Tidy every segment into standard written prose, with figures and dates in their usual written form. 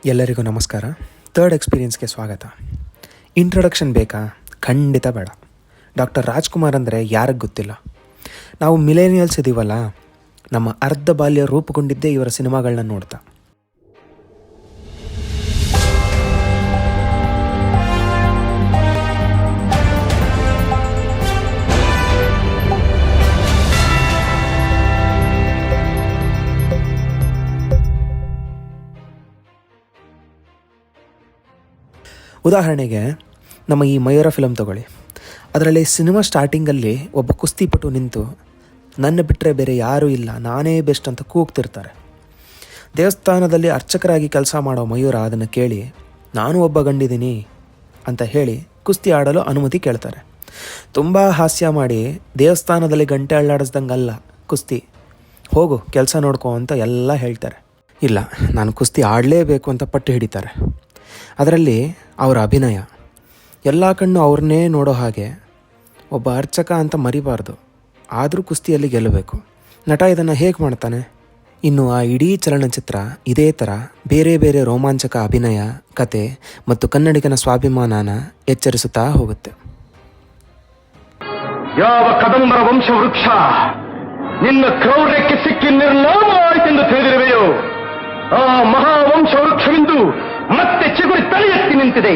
ಎಲ್ಲರಿಗೂ ನಮಸ್ಕಾರ. ಥರ್ಡ್ ಎಕ್ಸ್ಪೀರಿಯನ್ಸ್ಗೆ ಸ್ವಾಗತ. ಇಂಟ್ರೊಡಕ್ಷನ್ ಬೇಕಾ? ಖಂಡಿತ ಬೇಡ. ಡಾಕ್ಟರ್ ರಾಜ್ಕುಮಾರ್ ಅಂದರೆ ಯಾರಿಗೆ ಗೊತ್ತಿಲ್ಲ? ನಾವು ಮಿಲೇನಿಯಲ್ಸ್ ಇದ್ದೀವಲ್ಲ, ನಮ್ಮ ಅರ್ಧ ಬಾಲ್ಯ ರೂಪುಗೊಂಡಿದ್ದೇ ಇವರ ಸಿನಿಮಾಗಳನ್ನ ನೋಡ್ತಾ. ಉದಾಹರಣೆಗೆ ನಮ್ಮ ಈ ಮಯೂರ ಫಿಲಮ್ ತಗೊಳ್ಳಿ. ಅದರಲ್ಲಿ ಸಿನಿಮಾ ಸ್ಟಾರ್ಟಿಂಗಲ್ಲಿ ಒಬ್ಬ ಕುಸ್ತಿಪಟು ನಿಂತು ನನ್ನ ಬಿಟ್ಟರೆ ಬೇರೆ ಯಾರೂ ಇಲ್ಲ, ನಾನೇ ಬೆಸ್ಟ್ ಅಂತ ಕೂಗ್ತಿರ್ತಾರೆ. ದೇವಸ್ಥಾನದಲ್ಲಿ ಅರ್ಚಕರಾಗಿ ಕೆಲಸ ಮಾಡೋ ಮಯೂರ ಅದನ್ನು ಕೇಳಿ ನಾನು ಒಬ್ಬ ಗಂಡಿದ್ದೀನಿ ಅಂತ ಹೇಳಿ ಕುಸ್ತಿ ಆಡಲು ಅನುಮತಿ ಕೇಳ್ತಾರೆ. ತುಂಬ ಹಾಸ್ಯ ಮಾಡಿ ದೇವಸ್ಥಾನದಲ್ಲಿ ಗಂಟೆ ಅಳ್ಳಾಡಿಸ್ದಂಗಲ್ಲ ಕುಸ್ತಿ, ಹೋಗು ಕೆಲಸ ನೋಡ್ಕೊ ಅಂತ ಎಲ್ಲ ಹೇಳ್ತಾರೆ. ಇಲ್ಲ, ನಾನು ಕುಸ್ತಿ ಆಡಲೇಬೇಕು ಅಂತ ಪಟ್ಟು ಹಿಡಿತಾರೆ. ಅದರಲ್ಲಿ ಅವರ ಅಭಿನಯ, ಎಲ್ಲ ಕಣ್ಣು ಅವ್ರನ್ನೇ ನೋಡೋ ಹಾಗೆ. ಒಬ್ಬ ಅರ್ಚಕ ಅಂತ ಮರಿಬಾರ್ದು, ಆದರೂ ಕುಸ್ತಿಯಲ್ಲಿ ಗೆಲ್ಲಬೇಕು. ನಟ ಇದನ್ನು ಹೇಗೆ ಮಾಡ್ತಾನೆ? ಇನ್ನು ಆ ಇಡೀ ಚಲನಚಿತ್ರ ಇದೇ ಥರ ಬೇರೆ ಬೇರೆ ರೋಮಾಂಚಕ ಅಭಿನಯ, ಕತೆ ಮತ್ತು ಕನ್ನಡಿಗನ ಸ್ವಾಭಿಮಾನನ ಎಚ್ಚರಿಸುತ್ತಾ ಹೋಗುತ್ತೆ. ಯಾವ ಕದಂಬರ ವಂಶವೃಕ್ಷ ನಿನ್ನ ಕ್ರೌರ್ಯಕ್ಕೆ ಸಿಕ್ಕಿ ನಿರ್ನಾಮವಾಯಿತೆಂದು ತಿಳಿದಿರುವೆಯೋ, ಆ ಮಹಾವಂಶವೃಕ್ಷವಿಂದು ಮತ್ತೆ ಚಿಗುರಿ ತಲೆ ಎತ್ತಿ ನಿಂತಿದೆ.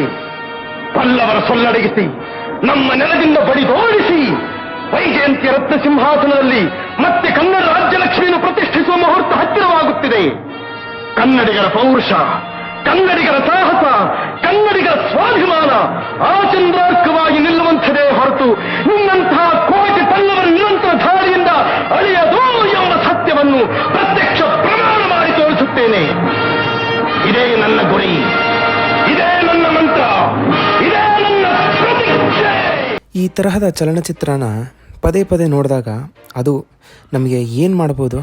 ಪಲ್ಲವರ ಸೊಲ್ಲಡಗಿಸಿ ನಮ್ಮ ನೆಲದಿಂದ ಬಡಿದೋಡಿಸಿ ವೈಜಯಂತಿಯ ರತ್ನ ಸಿಂಹಾಸನದಲ್ಲಿ ಮತ್ತೆ ಕನ್ನಡ ರಾಜ್ಯಲಕ್ಷ್ಮಿಯನ್ನು ಪ್ರತಿಷ್ಠಿಸುವ ಮುಹೂರ್ತ ಹತ್ತಿರವಾಗುತ್ತಿದೆ. ಕನ್ನಡಿಗರ ಪೌರುಷ, ಕನ್ನಡಿಗರ ಸಾಹಸ, ಕನ್ನಡಿಗರ ಸ್ವಾಭಿಮಾನ ಆಚಂದ್ರಾರ್ಕವಾಗಿ ನಿಲ್ಲುವಂಥದೇ ಹೊರತು ನಿನ್ನಂತಹ ಕೋಟಿ ಪಲ್ಲವರ ನಿರಂತರ ಧಾರಿಯಿಂದ ಅಳಿಯದು ಎಂಬ ಸತ್ಯವನ್ನು ಪ್ರತ್ಯಕ್ಷ ಪ್ರಮಾಣ ಮಾಡಿ ತೋರಿಸುತ್ತೇನೆ. ಇದೇ ನನ್ನ ಗುರಿ, ಇದೇ ನನ್ನ ಮಂತ್ರ, ಇದೇ ನನ್ನ ಪ್ರತಿಷ್ಠೆ. ಈ ತರಹದ ಚಲನಚಿತ್ರನ ಪದೇ ಪದೇ ನೋಡಿದಾಗ ಅದು ನಮಗೆ ಏನು ಮಾಡ್ಬೋದು?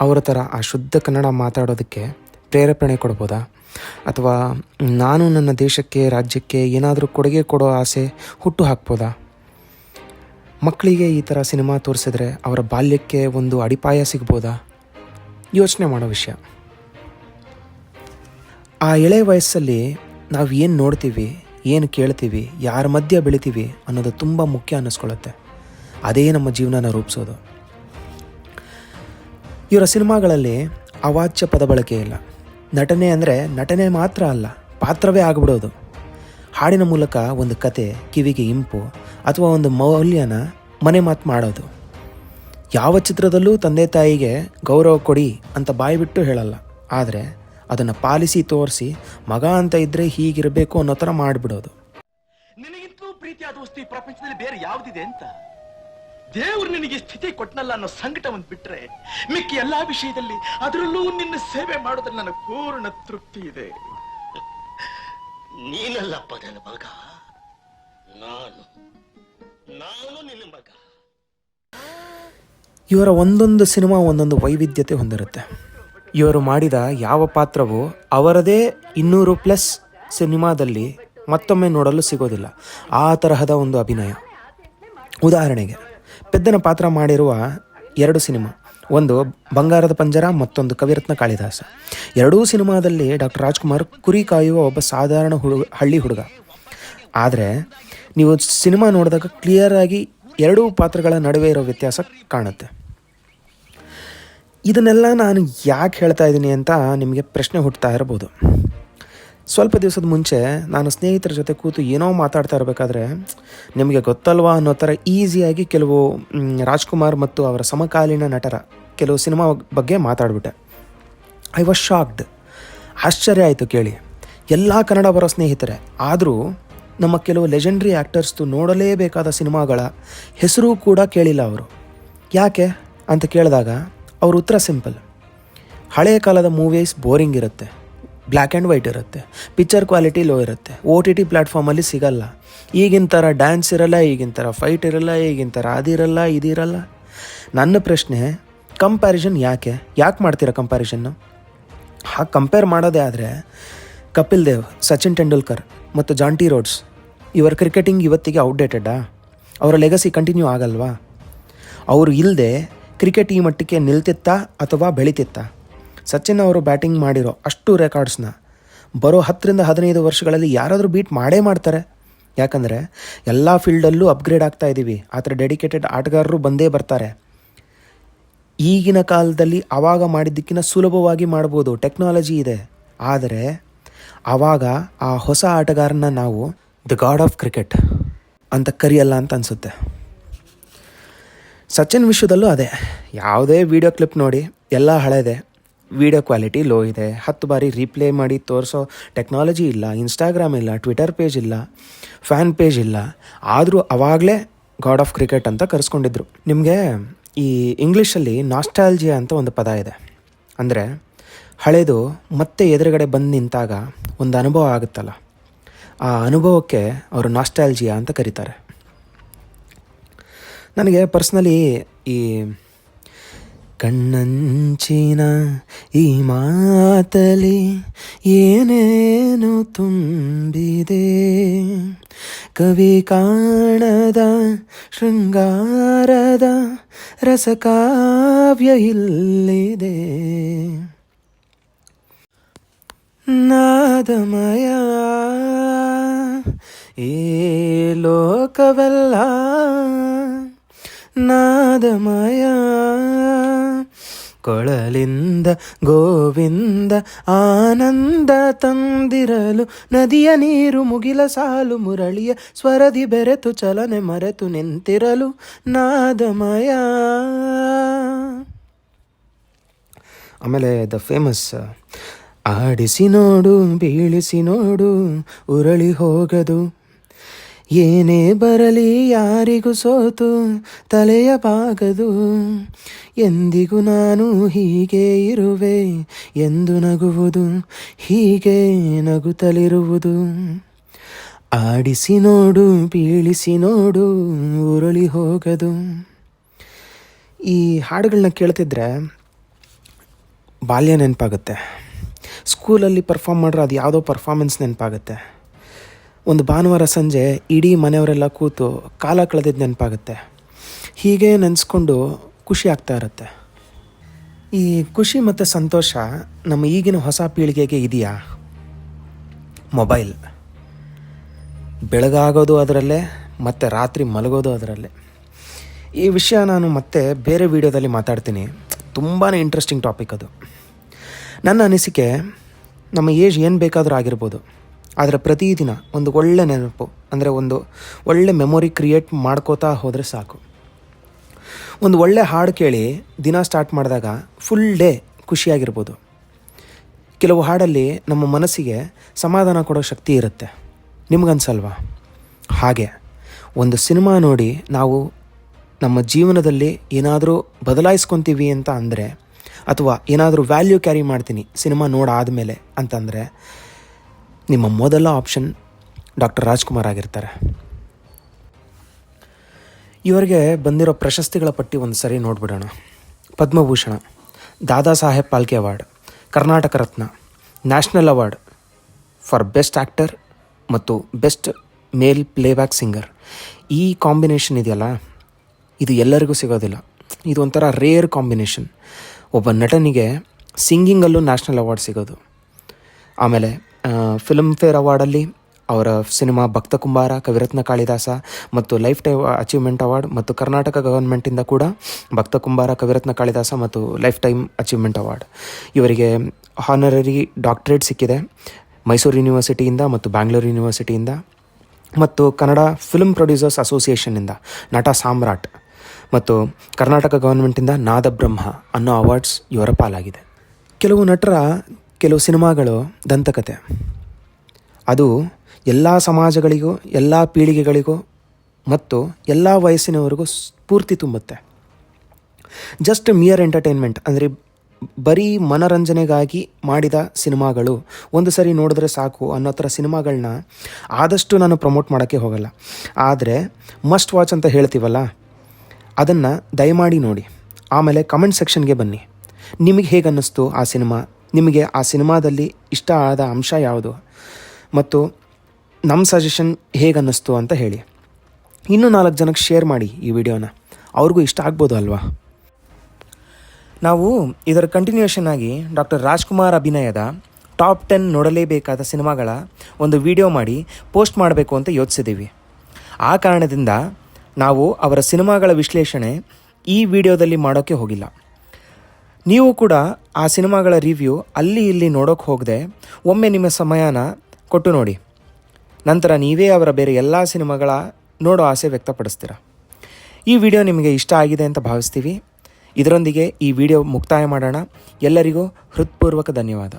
ಅವರ ಥರ ಆ ಶುದ್ಧ ಕನ್ನಡ ಮಾತಾಡೋದಕ್ಕೆ ಪ್ರೇರೇಪಣೆ ಕೊಡ್ಬೋದಾ? ಅಥವಾ ನಾನು ನನ್ನ ದೇಶಕ್ಕೆ, ರಾಜ್ಯಕ್ಕೆ ಏನಾದರೂ ಕೊಡುಗೆ ಕೊಡೋ ಆಸೆ ಹುಟ್ಟು ಹಾಕ್ಬೋದಾ? ಮಕ್ಕಳಿಗೆ ಈ ಥರ ಸಿನಿಮಾ ತೋರಿಸಿದ್ರೆ ಅವರ ಬಾಲ್ಯಕ್ಕೆ ಒಂದು ಅಡಿಪಾಯ ಸಿಗ್ಬೋದಾ? ಯೋಚನೆ ಮಾಡೋ ವಿಷಯ. ಆ ಎಳೆ ವಯಸ್ಸಲ್ಲಿ ನಾವು ಏನು ನೋಡ್ತೀವಿ, ಏನು ಕೇಳ್ತೀವಿ, ಯಾರ ಮಧ್ಯೆ ಬೆಳಿತೀವಿ ಅನ್ನೋದು ತುಂಬ ಮುಖ್ಯ ಅನ್ನಿಸ್ಕೊಳ್ಳುತ್ತೆ. ಅದೇ ನಮ್ಮ ಜೀವನನ ರೂಪಿಸೋದು. ಇವರ ಸಿನಿಮಾಗಳಲ್ಲಿ ಅವಾಚ್ಯ ಪದ ಬಳಕೆ ಇಲ್ಲ. ನಟನೆ ಅಂದರೆ ನಟನೆ ಮಾತ್ರ ಅಲ್ಲ, ಪಾತ್ರವೇ ಆಗಿಬಿಡೋದು. ಹಾಡಿನ ಮೂಲಕ ಒಂದು ಕತೆ ಕಿವಿಗೆ ಇಂಪು ಅಥವಾ ಒಂದು ಮೌಲ್ಯನ ಮನೆ ಮಾತು ಮಾಡೋದು. ಯಾವ ಚಿತ್ರದಲ್ಲೂ ತಂದೆ ತಾಯಿಗೆ ಗೌರವ ಕೊಡಿ ಅಂತ ಬಾಯ್ಬಿಟ್ಟು ಹೇಳಲ್ಲ, ಆದರೆ ಅದನ್ನು ಪಾಲಿಸಿ ತೋರಿಸಿ ಮಗ ಅಂತ ಇದ್ರೆ ಹೀಗಿರಬೇಕು ಅನ್ನೋ ಥರ ಮಾಡಿಬಿಡೋದು. ನಿನಗಿಂತಲೂ ಪ್ರೀತಿಯಾದ ವಸ್ತು ಈ ಪ್ರಪಂಚದಲ್ಲಿ ಬೇರೆ ಯಾವುದಿದೆ ಅಂತ ದೇವರು ನಿನಗೆ ಸ್ಥಿತಿ ಕೊಟ್ಟನಲ್ಲ ಅನ್ನೋ ಸಂಕಟ ಒಂದು ಬಿಟ್ರೆ ಮಿಕ್ಕಿ ಎಲ್ಲಾ ವಿಷಯದಲ್ಲಿ ಅದರಲ್ಲೂ ನಿನ್ನ ಸೇವೆ ಮಾಡೋದ್ರಲ್ಲಿ ನನಗೆ ಪೂರ್ಣ ತೃಪ್ತಿ ಇದೆ. ನೀನಲ್ಲಪ್ಪ ನನ್ನ ಮಗ, ನಾನು ನಿನ್ನ ಮಗ. ಇವರ ಒಂದೊಂದು ಸಿನಿಮಾ ಒಂದೊಂದು ವೈವಿಧ್ಯತೆ ಹೊಂದಿರುತ್ತೆ. ಇವರು ಮಾಡಿದ ಯಾವ ಪಾತ್ರವೂ ಅವರದೇ 200+ ಸಿನಿಮಾದಲ್ಲಿ ಮತ್ತೊಮ್ಮೆ ನೋಡಲು ಸಿಗೋದಿಲ್ಲ. ಆ ತರಹದ ಒಂದು ಅಭಿನಯ. ಉದಾಹರಣೆಗೆ ಪೆದ್ದನ ಪಾತ್ರ ಮಾಡಿರುವ 2 ಸಿನಿಮಾ, ಒಂದು ಬಂಗಾರದ ಪಂಜರ, ಮತ್ತೊಂದು ಕವಿರತ್ನ ಕಾಳಿದಾಸ. ಎರಡೂ ಸಿನಿಮಾದಲ್ಲಿ ಡಾಕ್ಟರ್ ರಾಜ್ಕುಮಾರ್ ಕುರಿ ಕಾಯುವ ಒಬ್ಬ ಸಾಧಾರಣ ಹಳ್ಳಿ ಹುಡುಗ. ಆದರೆ ನೀವು ಸಿನಿಮಾ ನೋಡಿದಾಗ ಕ್ಲಿಯರ್ ಆಗಿ ಎರಡೂ ಪಾತ್ರಗಳ ನಡುವೆ ಇರೋ ವ್ಯತ್ಯಾಸ ಕಾಣುತ್ತೆ. ಇದನ್ನೆಲ್ಲ ನಾನು ಯಾಕೆ ಹೇಳ್ತಾ ಇದ್ದೀನಿ ಅಂತ ನಿಮಗೆ ಪ್ರಶ್ನೆ ಹುಟ್ಟುತ್ತಾ ಇರ್ಬೋದು. ಸ್ವಲ್ಪ ದಿವಸದ ಮುಂಚೆ ನಾನು ಸ್ನೇಹಿತರ ಜೊತೆ ಕೂತು ಏನೋ ಮಾತಾಡ್ತಾ ಇರಬೇಕಾದ್ರೆ ನಿಮಗೆ ಗೊತ್ತಲ್ವಾ ಅನ್ನೋ ಥರ ಈಸಿಯಾಗಿ ಕೆಲವು ರಾಜ್ಕುಮಾರ್ ಮತ್ತು ಅವರ ಸಮಕಾಲೀನ ನಟರ ಕೆಲವು ಸಿನಿಮಾ ಬಗ್ಗೆ ಮಾತಾಡ್ಬಿಟ್ಟೆ. I was shocked. ಆಶ್ಚರ್ಯ ಆಯಿತು ಕೇಳಿ. ಎಲ್ಲ ಕನ್ನಡ ಬರೋ ಸ್ನೇಹಿತರೆ, ಆದರೂ ನಮ್ಮ ಕೆಲವು ಲೆಜೆಂಡ್ರಿ ಆ್ಯಕ್ಟರ್ಸ್ದು ನೋಡಲೇಬೇಕಾದ ಸಿನಿಮಾಗಳ ಹೆಸರು ಕೂಡ ಕೇಳಿಲ್ಲ ಅವರು. ಯಾಕೆ ಅಂತ ಕೇಳಿದಾಗ ಅವ್ರ ಉತ್ತರ ಸಿಂಪಲ್. ಹಳೆಯ ಕಾಲದ ಮೂವೀಸ್ ಬೋರಿಂಗ್ ಇರುತ್ತೆ, ಬ್ಲ್ಯಾಕ್ ಆ್ಯಂಡ್ ವೈಟ್ ಇರುತ್ತೆ, ಪಿಕ್ಚರ್ ಕ್ವಾಲಿಟಿ ಲೋ ಇರುತ್ತೆ, OTT ಪ್ಲ್ಯಾಟ್ಫಾರ್ಮಲ್ಲಿ ಸಿಗಲ್ಲ, ಈಗಿನ ಥರ ಡ್ಯಾನ್ಸ್ ಇರಲ್ಲ, ಈಗಿನ ಥರ ಫೈಟ್ ಇರಲ್ಲ, ಈಗಿನ ಥರ ಅದಿರಲ್ಲ ಇದಿರಲ್ಲ. ನನ್ನ ಪ್ರಶ್ನೆ, ಕಂಪ್ಯಾರಿಸನ್ ಯಾಕೆ ಮಾಡ್ತೀರಾ ಕಂಪ್ಯಾರಿಸನ್ನು? ಹಾಗೆ ಕಂಪೇರ್ ಮಾಡೋದೇ ಆದರೆ ಕಪಿಲ್ ದೇವ್, ಸಚಿನ್ ತೆಂಡೂಲ್ಕರ್ ಮತ್ತು ಜಾಂಟಿ ರೋಡ್ಸ್ ಇವರ ಕ್ರಿಕೆಟಿಂಗ್ ಇವತ್ತಿಗೆ ಔಟ್ಡೇಟೆಡ್ಡಾ? ಅವರ ಲೆಗಸಿ ಕಂಟಿನ್ಯೂ ಆಗಲ್ವಾ? ಅವರು ಇಲ್ಲದೆ ಕ್ರಿಕೆಟ್ ಈ ಮಟ್ಟಕ್ಕೆ ನಿಲ್ತಿತ್ತಾ ಅಥವಾ ಬೆಳಿತಿತ್ತಾ? ಸಚಿನ್ ಅವರು ಬ್ಯಾಟಿಂಗ್ ಮಾಡಿರೋ ಅಷ್ಟು ರೆಕಾರ್ಡ್ಸ್ನ ಬರೋ 10-15 ವರ್ಷಗಳಲ್ಲಿ ಯಾರಾದರೂ ಬೀಟ್ ಮಾಡೇ ಮಾಡ್ತಾರೆ. ಯಾಕಂದರೆ ಎಲ್ಲ ಫೀಲ್ಡಲ್ಲೂ ಅಪ್ಗ್ರೇಡ್ ಆಗ್ತಾ ಇದ್ದೀವಿ. ಆ ಥರ ಡೆಡಿಕೇಟೆಡ್ ಆಟಗಾರರು ಬಂದೇ ಬರ್ತಾರೆ. ಈಗಿನ ಕಾಲದಲ್ಲಿ ಆವಾಗ ಮಾಡಿದ್ದಕ್ಕಿಂತ ಸುಲಭವಾಗಿ ಮಾಡ್ಬೋದು, ಟೆಕ್ನಾಲಜಿ ಇದೆ. ಆದರೆ ಆವಾಗ ಆ ಹೊಸ ಆಟಗಾರನ ನಾವು ದ ಗಾಡ್ ಆಫ್ ಕ್ರಿಕೆಟ್ ಅಂತ ಕರೆಯಲ್ಲ ಅಂತ ಅನಿಸುತ್ತೆ. ಸಚಿನ್ ವಿಶ್ವದಲ್ಲೂ ಅದೇ. ಯಾವುದೇ ವಿಡಿಯೋ ಕ್ಲಿಪ್ ನೋಡಿ ಎಲ್ಲ ಹಳೆಯದೇ, ವಿಡಿಯೋ ಕ್ವಾಲಿಟಿ ಲೋ ಇದೆ, 10 ಬಾರಿ ರೀಪ್ಲೇ ಮಾಡಿ ತೋರಿಸೋ ಟೆಕ್ನಾಲಜಿ ಇಲ್ಲ, ಇನ್ಸ್ಟಾಗ್ರಾಮ್ ಇಲ್ಲ, ಟ್ವಿಟರ್ ಪೇಜ್ ಇಲ್ಲ, ಫ್ಯಾನ್ ಪೇಜ್ ಇಲ್ಲ. ಆದರೂ ಅವಾಗಲೇ ಗಾಡ್ ಆಫ್ ಕ್ರಿಕೆಟ್ ಅಂತ ಕರೆಸ್ಕೊಂಡಿದ್ರು. ನಿಮಗೆ ಈ ಇಂಗ್ಲೀಷಲ್ಲಿ ನಾಸ್ಟಾಲ್ಜಿಯಾ ಅಂತ ಒಂದು ಪದ ಇದೆ. ಅಂದರೆ ಹಳೇದು ಮತ್ತೆ ಎದುರುಗಡೆ ಬಂದು ನಿಂತಾಗ ಒಂದು ಅನುಭವ ಆಗುತ್ತಲ್ಲ, ಆ ಅನುಭವಕ್ಕೆ ಅವರು ನಾಸ್ಟಾಲ್ಜಿಯಾ ಅಂತ ಕರೀತಾರೆ. ನನಗೆ ಪರ್ಸ್ನಲಿ ಈ ಕಣ್ಣಂಚಿನ ಈ ಮಾತಲಿ ಏನೇನು ತುಂಬಿದೆ, ಕವಿ ಕಾಣದ ಶೃಂಗಾರದ ರಸಕಾವ್ಯ ಇಲ್ಲಿದೆ. ನಾದಮಯ ಈ ಲೋಕವೆಲ್ಲ ನಾದಮಯ, ಕೊಳಲಿಂದ ಗೋವಿಂದ ಆನಂದ ತಂದಿರಲು, ನದಿಯ ನೀರು ಮುಗಿಲ ಸಾಲು ಮುರಳಿಯ ಸ್ವರದಿ ಬೆರೆತು ಚಲನೆ ಮರೆತು ನಿಂತಿರಲು ನಾದಮಯ. ಆಮೇಲೆ ದ ಫೇಮಸ್ ಆಡಿಸಿ ನೋಡು ಬೀಳಿಸಿ ನೋಡು ಉರಳಿ ಹೋಗದು, ಏನೇ ಬರಲಿ ಯಾರಿಗೂ ಸೋತು ತಲೆಯ ಬಾಗದು, ಎಂದಿಗೂ ನಾನು ಹೀಗೆ ಇರುವೆ ಎಂದು ನಗುವುದು, ಹೀಗೆ ನಗುತ್ತಲಿರುವುದು. ಆಡಿಸಿ ನೋಡು ಬೀಳಿಸಿ ನೋಡು ಉರುಳಿ ಹೋಗದು. ಈ ಹಾಡುಗಳನ್ನ ಕೇಳ್ತಿದ್ರೆ ಬಾಲ್ಯ ನೆನಪಾಗುತ್ತೆ. ಸ್ಕೂಲಲ್ಲಿ ಪರ್ಫಾರ್ಮ್ ಮಾಡ್ರೆ ಅದು ಯಾವುದೋ ಪರ್ಫಾರ್ಮೆನ್ಸ್ ನೆನಪಾಗುತ್ತೆ. ಒಂದು ಭಾನುವಾರ ಸಂಜೆ ಇಡೀ ಮನೆಯವರೆಲ್ಲ ಕೂತು ಕಾಲ ಕಳೆದಿದ್ದು ನೆನಪಾಗುತ್ತೆ. ಹೀಗೆ ನೆನೆಸ್ಕೊಂಡು ಖುಷಿ ಆಗ್ತಾ ಇರುತ್ತೆ. ಈ ಖುಷಿ ಮತ್ತು ಸಂತೋಷ ನಮ್ಮ ಈಗಿನ ಹೊಸ ಪೀಳಿಗೆಗೆ ಇದೆಯಾ? ಮೊಬೈಲ್, ಬೆಳಗಾಗೋದು ಅದರಲ್ಲೇ ಮತ್ತು ರಾತ್ರಿ ಮಲಗೋದು ಅದರಲ್ಲೇ. ಈ ವಿಷಯ ನಾನು ಮತ್ತೆ ಬೇರೆ ವಿಡಿಯೋದಲ್ಲಿ ಮಾತಾಡ್ತೀನಿ. ತುಂಬಾ ಇಂಟ್ರೆಸ್ಟಿಂಗ್ ಟಾಪಿಕ್ ಅದು. ನನ್ನ ಅನಿಸಿಕೆ, ನಮ್ಮ ಏಜ್ ಏನು ಬೇಕಾದರೂ ಆಗಿರ್ಬೋದು, ಆದರೆ ಪ್ರತಿದಿನ ಒಂದು ಒಳ್ಳೆ ನೆನಪು, ಅಂದರೆ ಒಂದು ಒಳ್ಳೆ ಮೆಮೊರಿ ಕ್ರಿಯೇಟ್ ಮಾಡ್ಕೋತಾ ಹೋದರೆ ಸಾಕು. ಒಂದು ಒಳ್ಳೆ ಹಾಡು ಕೇಳಿ ದಿನ ಸ್ಟಾರ್ಟ್ ಮಾಡಿದಾಗ ಫುಲ್ ಡೇ ಖುಷಿಯಾಗಿರ್ಬೋದು. ಕೆಲವು ಹಾಡಲ್ಲಿ ನಮ್ಮ ಮನಸ್ಸಿಗೆ ಸಮಾಧಾನ ಕೊಡೋ ಶಕ್ತಿ ಇರುತ್ತೆ. ನಿಮಗನ್ಸಲ್ವಾ? ಹಾಗೆ ಒಂದು ಸಿನಿಮಾ ನೋಡಿ ನಾವು ನಮ್ಮ ಜೀವನದಲ್ಲಿ ಏನಾದರೂ ಬದಲಾಯಿಸ್ಕೊತೀವಿ ಅಂತ ಅಂದರೆ, ಅಥವಾ ಏನಾದರೂ ವ್ಯಾಲ್ಯೂ ಕ್ಯಾರಿ ಮಾಡ್ತೀನಿ ಸಿನಿಮಾ ನೋಡಾದಮೇಲೆ ಅಂತಂದರೆ, ನಿಮ್ಮ ಮೊದಲ ಆಪ್ಷನ್ ಡಾಕ್ಟರ್ ರಾಜ್ಕುಮಾರ್ ಆಗಿರ್ತಾರೆ. ಇವರಿಗೆ ಬಂದಿರೋ ಪ್ರಶಸ್ತಿಗಳ ಪಟ್ಟಿ ಒಂದು ಸರಿ ನೋಡಿಬಿಡೋಣ. Padma Bhushan, Dada Saheb Phalke award, Karnataka Ratna, national award for best actor ಮತ್ತು ಬೆಸ್ಟ್ ಮೇಲ್ ಪ್ಲೇಬ್ಯಾಕ್ ಸಿಂಗರ್. ಈ ಕಾಂಬಿನೇಷನ್ ಇದೆಯಲ್ಲ, ಇದು ಎಲ್ಲರಿಗೂ ಸಿಗೋದಿಲ್ಲ. ಇದು ಒಂಥರ ರೇರ್ ಕಾಂಬಿನೇಷನ್. ಒಬ್ಬ ನಟನಿಗೆ ಸಿಂಗಿಂಗಲ್ಲೂ ನ್ಯಾಷನಲ್ ಅವಾರ್ಡ್ ಸಿಗೋದು. ಆಮೇಲೆ ಫಿಲ್ಮ್ ಫೇರ್ ಅವಾರ್ಡಲ್ಲಿ ಅವರ ಸಿನಿಮಾ ಭಕ್ತ ಕುಂಬಾರ, ಕವಿರತ್ನ ಕಾಳಿದಾಸ ಮತ್ತು ಲೈಫ್ ಟೈಮ್ ಅಚೀವ್ಮೆಂಟ್ ಅವಾರ್ಡ್, ಮತ್ತು ಕರ್ನಾಟಕ ಗವರ್ಮೆಂಟಿಂದ ಕೂಡ ಭಕ್ತ ಕುಂಬಾರ, ಕವಿರತ್ನ ಕಾಳಿದಾಸ ಮತ್ತು ಲೈಫ್ ಟೈಮ್ ಅಚೀವ್ಮೆಂಟ್ ಅವಾರ್ಡ್. ಇವರಿಗೆ ಹಾನರರಿ ಡಾಕ್ಟರೇಟ್ ಸಿಕ್ಕಿದೆ ಮೈಸೂರು ಯೂನಿವರ್ಸಿಟಿಯಿಂದ ಮತ್ತು ಬ್ಯಾಂಗ್ಳೂರು ಯೂನಿವರ್ಸಿಟಿಯಿಂದ, ಮತ್ತು ಕನ್ನಡ ಫಿಲ್ಮ್ ಪ್ರೊಡ್ಯೂಸರ್ಸ್ ಅಸೋಸಿಯೇಷನ್ನಿಂದ ನಟ ಸಾಮ್ರಾಟ್, ಮತ್ತು ಕರ್ನಾಟಕ ಗವರ್ಮೆಂಟಿಂದ ನಾದಬ್ರಹ್ಮ ಅನ್ನೋ ಅವಾರ್ಡ್ಸ್ ಇವರ ಪಾಲಾಗಿದೆ. ಕೆಲವು ನಟರ ಕೆಲವು ಸಿನಿಮಾಗಳು ದಂತಕತೆ. ಅದು ಎಲ್ಲ ಸಮಾಜಗಳಿಗೂ, ಎಲ್ಲ ಪೀಳಿಗೆಗಳಿಗೂ ಮತ್ತು ಎಲ್ಲ ವಯಸ್ಸಿನವರಿಗೂ ಸ್ಫೂರ್ತಿ ತುಂಬುತ್ತೆ. ಜಸ್ಟ್ ಮಿಯರ್ ಎಂಟರ್ಟೈನ್ಮೆಂಟ್ ಅಂದರೆ ಬರೀ ಮನರಂಜನೆಗಾಗಿ ಮಾಡಿದ ಸಿನಿಮಾಗಳು, ಒಂದು ಸರಿ ನೋಡಿದ್ರೆ ಸಾಕು ಅನ್ನೋ ಥರ ಸಿನಿಮಾಗಳನ್ನ ಆದಷ್ಟು ನಾನು ಪ್ರಮೋಟ್ ಮಾಡೋಕ್ಕೆ ಹೋಗಲ್ಲ. ಆದರೆ ಮಸ್ಟ್ ವಾಚ್ ಅಂತ ಹೇಳ್ತೀವಲ್ಲ, ಅದನ್ನು ದಯಮಾಡಿ ನೋಡಿ. ಆಮೇಲೆ ಕಮೆಂಟ್ ಸೆಕ್ಷನ್ಗೆ ಬನ್ನಿ. ನಿಮಗೆ ಹೇಗೆ ಅನ್ನಿಸ್ತು ಆ ಸಿನಿಮಾ, ನಿಮಗೆ ಆ ಸಿನಿಮಾದಲ್ಲಿ ಇಷ್ಟ ಆದ ಅಂಶ ಯಾವುದು, ಮತ್ತು ನಮ್ಮ ಸಜೆಷನ್ ಹೇಗೆ ಅನ್ನಿಸ್ತು ಅಂತ ಹೇಳಿ. ಇನ್ನೂ 4 ಜನಕ್ಕೆ ಶೇರ್ ಮಾಡಿ ಈ ವಿಡಿಯೋನ, ಅವ್ರಿಗೂ ಇಷ್ಟ ಆಗ್ಬೋದು ಅಲ್ವಾ. ನಾವು ಇದರ ಕಂಟಿನ್ಯೂಷನ್ ಆಗಿ ಡಾಕ್ಟರ್ ರಾಜ್ಕುಮಾರ್ ಅಭಿನಯದ ಟಾಪ್ 10 ನೋಡಲೇಬೇಕಾದ ಸಿನಿಮಾಗಳ ಒಂದು ವಿಡಿಯೋ ಮಾಡಿ ಪೋಸ್ಟ್ ಮಾಡಬೇಕು ಅಂತ ಯೋಚಿಸಿದ್ದೀವಿ. ಆ ಕಾರಣದಿಂದ ನಾವು ಅವರ ಸಿನಿಮಾಗಳ ವಿಶ್ಲೇಷಣೆ ಈ ವಿಡಿಯೋದಲ್ಲಿ ಮಾಡೋಕ್ಕೆ ಹೋಗಿಲ್ಲ. ನೀವು ಕೂಡ ಆ ಸಿನಿಮಾಗಳ ರಿವ್ಯೂ ಅಲ್ಲಿ ಇಲ್ಲಿ ನೋಡೋಕ್ಕೆ ಹೋಗದೆ ಒಮ್ಮೆ ನಿಮ್ಮ ಸಮಯನ ಕೊಟ್ಟು ನೋಡಿ. ನಂತರ ನೀವೇ ಅವರ ಬೇರೆ ಎಲ್ಲ ಸಿನಿಮಾಗಳ ನೋಡೋ ಆಸೆ ವ್ಯಕ್ತಪಡಿಸ್ತೀರ. ಈ ವಿಡಿಯೋ ನಿಮಗೆ ಇಷ್ಟ ಆಗಿದೆ ಅಂತ ಭಾವಿಸ್ತೀವಿ. ಇದರೊಂದಿಗೆ ಈ ವಿಡಿಯೋ ಮುಕ್ತಾಯ ಮಾಡೋಣ. ಎಲ್ಲರಿಗೂ ಹೃತ್ಪೂರ್ವಕ ಧನ್ಯವಾದ.